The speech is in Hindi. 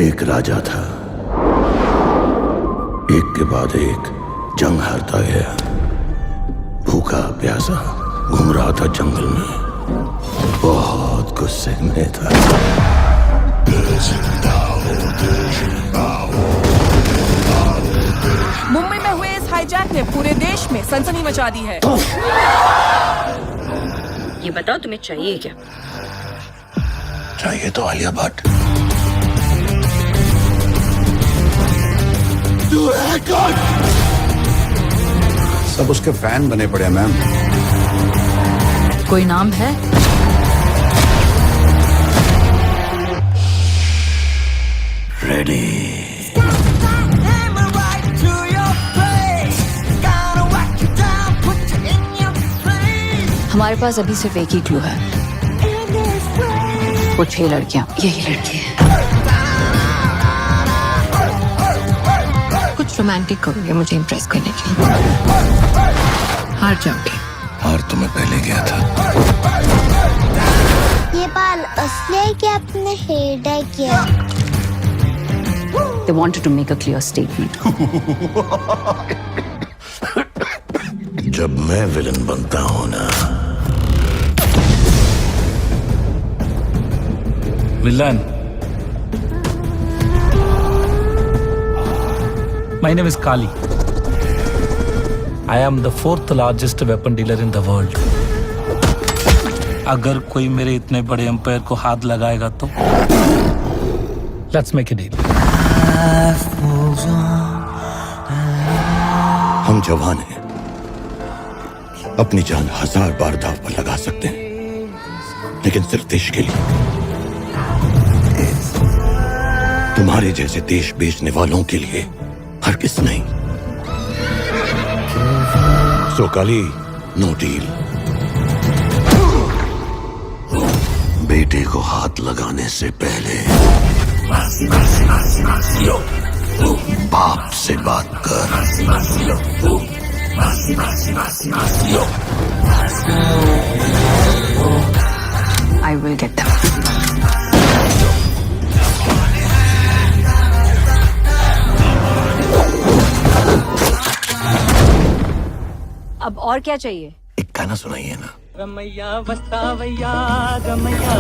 एक राजा था, एक के बाद एक जंग हारता गया। भूखा प्यासा घूम रहा था जंगल में, बहुत गुस्से में था। मुंबई में हुए इस हाईजैक ने पूरे देश में सनसनी मचा दी है। ये बताओ तुम्हें चाहिए क्या? चाहिए तो आलिया भट्ट। सब उसके फैन बने पड़े मैम। कोई नाम है? रेडी। हमारे पास अभी सिर्फ एक ही क्लू है। वो 6 लड़कियां, यही लड़की है। कुछ रोमांटिक करोगे मुझे इम्प्रेस करने के लिए? हार जाओगे। हार तो मैं पहले गया था। ये बाल असली है कि आपने हेयर डाई किया? They wanted to make a clear statement. जब मैं विलन बनता हूं ना। Villain. My name is Kali. I am the 4th largest weapon dealer in the world. अगर कोई मेरे इतने बड़े एम्पायर को हाथ लगाएगा तो Let's make a deal. हम जवान हैं, अपनी जान 1000 बार दांव पर लगा सकते हैं, लेकिन सिर्फ देश के लिए। तुम्हारे जैसे देश बेचने वालों के लिए हरगिज़ नहीं। सो काली, नो डील। बेटे को हाथ लगाने से पहले बाप से बात कर। I will get them. अब और क्या चाहिए? एक गाना सुनाइए ना। रमैया वस्तावैया गमैया